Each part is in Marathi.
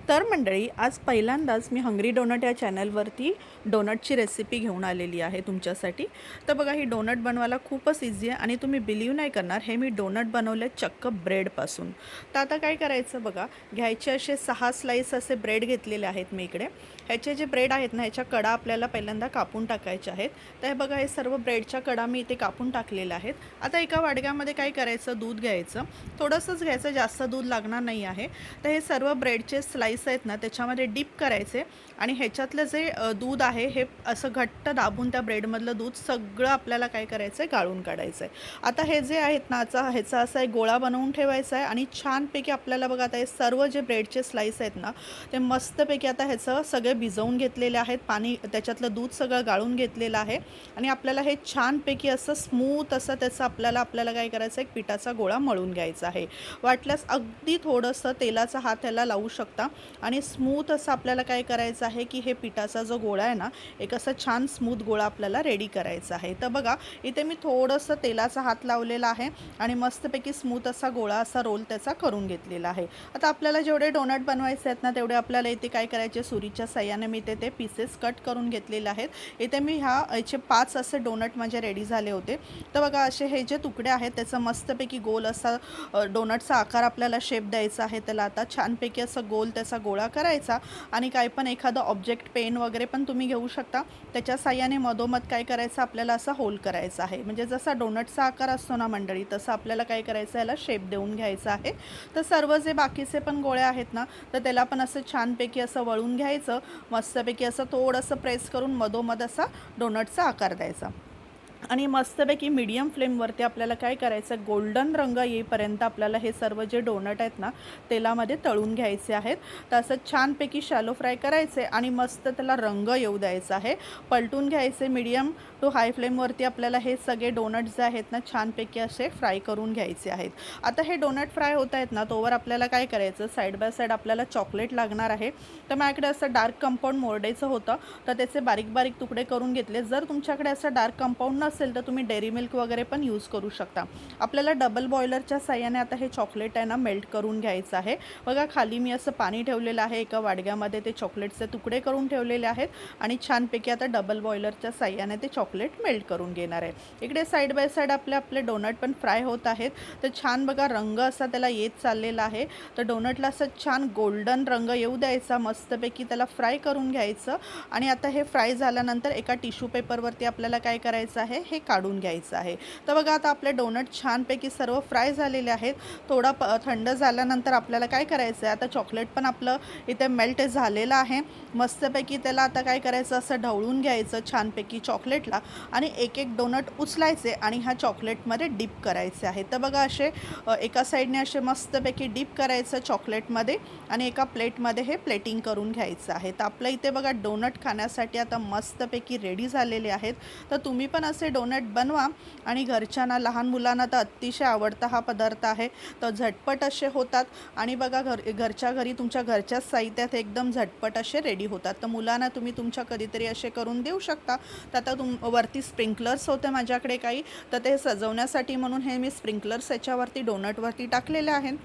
तर मंडळी, आज पहिल्यांदाच मी हंग्री डोनट या चॅनलवरती डोनटची रेसिपी घेऊन आलेली आहे तुमच्यासाठी. तर बघा, ही डोनट बनवायला खूपच इझी आहे आणि तुम्ही बिलीव्ह नाही करणार, हे मी डोनट बनवले चक्क ब्रेडपासून. तर आता काय करायचं बघा, घ्यायचे असे 6 स्लाईस असे ब्रेड घेतलेले आहेत मी इकडे. ह्याचे जे ब्रेड आहेत ना, ह्याच्या कडा आपल्याला पहिल्यांदा कापून टाकायच्या आहेत. तर हे बघा, हे सर्व ब्रेडच्या कडा मी इथे कापून टाकलेल्या आहेत. आता एका वाडग्यामध्ये काय करायचं, दूध घ्यायचं, थोडंसंच घ्यायचं, जास्त दूध लागणार नाही आहे. तर हे सर्व ब्रेडचे स्लाईस आहेत ना, त्याच्यामध्ये डिप करायचे आणि ह्याच्यातलं जे दूध आहे हे असं घट्ट दाबून त्या ब्रेडमधलं दूध सगळं आपल्याला काय करायचं आहे, गाळून काढायचं आहे. आता हे जे आहेत ना, ह्याचा असा एक गोळा बनवून ठेवायचा आहे आणि छानपैकी आपल्याला बघा, आता हे सर्व जे ब्रेडचे स्लाईस आहेत ना, ते मस्तपैकी आता ह्याचं सगळे भिजवून घेतलेले आहेत, पाणी त्याच्यातलं दूध सगळं गाळून घेतलेलं आहे आणि आपल्याला हे छानपैकी असं स्मूथ असं त्याचं आपल्याला काय करायचं, एक पिठाचा गोळा मळून घ्यायचा आहे. वाटल्यास अगदी थोडंसं तेलाचा हात ह्याला लावू शकता आणि स्मूथ असं आपल्याला काय करायचं आहे की हे पिठाचा जो गोळा आहे ना, एक असा छान स्मूथ गोळा आपल्याला रेडी करायचा आहे. तर बघा, इथे मी थोडंसं तेलाचा हात लावलेला आहे आणि मस्तपैकी स्मूथ असा गोळा असा रोल त्याचा करून घेतलेला आहे. आता आपल्याला जेवढे डोनट बनवायचे आहेत ना, तेवढे आपल्याला इथे काय करायचे, सुरीच्या साह्याने मी ते पीसेस कट करून घेतलेले आहेत. इथे मी याचे 5 असे डोनट माझे रेडी झाले होते. तर बघा, असे हे जे तुकडे आहेत त्याचं मस्तपैकी गोल असा डोनटचा आकार आपल्याला शेप द्यायचा आहे. त्याला आता छानपैकी असं गोल त्याचा गोळा करायचा आणि काय पण एखादं ऑब्जेक्ट, पेन वगैरे पण तुम्ही घेऊ शकता. त्याच्या साह्याने मधोमध काय करायचं, आपल्याला असा होल करायचा आहे. म्हणजे जसा डोनटचा आकार असतो ना मंडळी, तसं आपल्याला काय करायचं, याला शेप देऊन घ्यायचा आहे. तर सर्व जे बाकीचे पण गोळे आहेत ना, तर त्याला पण असं छानपैकी असं वळून घ्यायचं, मस्तपैकी असं थोडंसं प्रेस करून मधोमध असा डोनटचा आकार द्यायचा आणि मस्तपैकी मीडियम फ्लेमवरती आपल्याला काय करायचं, गोल्डन रंग येईपर्यंत आपल्याला हे सर्व जे डोनट आहेत ना, तेलामध्ये तळून घ्यायचे आहेत. तर असं छानपैकी शॅलो फ्राय करायचे आणि मस्त त्याला रंग येऊ द्यायचा आहे. पलटून घ्यायचे, मीडियम टू हाय फ्लेमवरती आपल्याला हे सगळे डोनट जे आहेत ना, छानपैकी असे फ्राय करून घ्यायचे आहेत. आता हे डोनट फ्राय होत आहेत ना, तोवर आपल्याला काय करायचं, साईड बाय साईड आपल्याला चॉकलेट लागणार आहे. तर माझ्याकडे असं डार्क कंपाऊंड मोरडेचं होतं, तर त्याचे बारीक बारीक तुकडे करून घेतले. जर तुमच्याकडे असं डार्क कंपाऊंड नसेल तर तुम्ही डेअरी मिल्क वगैरे पण यूज करू शकता. आपल्याला डबल बॉयलरच्या साह्याने आता हे चॉकलेट आहे ना, मेल्ट करून घ्यायचं आहे. बघा, खाली मी असं पाणी ठेवलेलं आहे, एका वाडग्यामध्ये ते चॉकलेटचे तुकडे करून ठेवलेले आहेत आणि छानपैकी आता डबल बॉयलरच्या साह्याने ते चॉकलेट मेल्ट करून घेणार आहे. इकडे साईड बाय साईड आपले डोनट पण फ्राय होत आहेत. तर छान बघा, रंग असा त्याला येत चाललेला आहे. तर डोनटला असं छान गोल्डन रंग येऊ द्यायचा, मस्तपैकी त्याला फ्राय करून घ्यायचं आणि आता हे फ्राय झाल्यानंतर एका टिश्यू पेपरवरती आपल्याला काय करायचं आहे, हे काढून घ्यायचं आहे. तर बघा, आता आपले डोनट छानपैकी सर्व फ्राय झालेले आहेत. थोडा थंड झाल्यानंतर आपल्याला काय करायचं आहे, आता चॉकलेट पण आपलं इथे मेल्ट झालेलं आहे. मस्तपैकी त्याला आता काय करायचं, असं ढवळून घ्यायचं छानपैकी चॉकलेटला आणि एक एक डोनट उचलायचे आणि ह्या चॉकलेटमध्ये डिप करायचे आहे. तर बघा, असे एका साईडने असे मस्तपैकी डिप करायचं चॉकलेटमध्ये आणि एका प्लेटमध्ये हे प्लेटिंग करून घ्यायचं आहे. तर आपल्या इथे बघा, डोनट खाण्यासाठी आता मस्तपैकी रेडी झालेले आहेत. तर तुम्ही पण असे डोनट बनवा आणि घरच्यांना, लहान मुलांना तर अतिशय आवडता हा पदार्थ आहे. तर झटपट असे होतात आणि बघा, घरच्या घरी तुमच्या घरच्याच साहित्यात एकदम झटपट असे रेडी होतात. तर मुलांना तुम्ही तुमच्या कधीतरी असे करून देऊ शकता. तर आता वरती स्प्रिंकलर्स होते माझ्याकडे काही, तर ते सजवण्यासाठी म्हणून हे मी स्प्रिंकलर्स याच्यावरती डोनटवरती टाकलेले आहेत.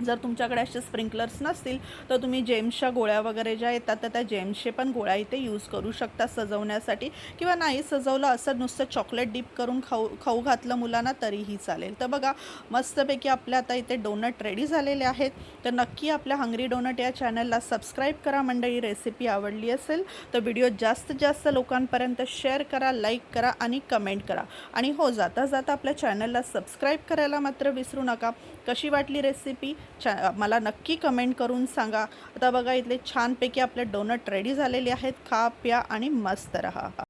जर तुमच्याकडे असे स्प्रिंकलर्स नसतील तर तुम्ही जेम्सच्या गोळ्या वगैरे ज्या येतात, तर त्या जेम्सचे पण गोळ्या इथे यूज करू शकता सजवण्यासाठी, किंवा नाही सजवलं असं नुसतं चॉकलेट डिप करून खाऊ घातलं मुलांना तरीही चालेल. तर बघा, मस्तपैकी आपल्या आता इथे डोनट रेडी झालेले आहेत. तर नक्की आपल्या हंग्री डोनट या चॅनलला सबस्क्राईब करा मंडळी. रेसिपी आवडली असेल तर व्हिडिओ जास्तीत जास्त लोकांपर्यंत शेअर करा, लाईक करा आणि कमेंट करा. आणि हो, जाता जाता आपल्या चॅनलला सबस्क्राईब करायला मात्र विसरू नका. कशी वाटली रेसिपी मला नक्की कमेंट करून सांगा. आता बघा, इथले छानपैकी आपले डोनट रेडी झालेले आहेत. खा, प्या आणि मस्त रहा.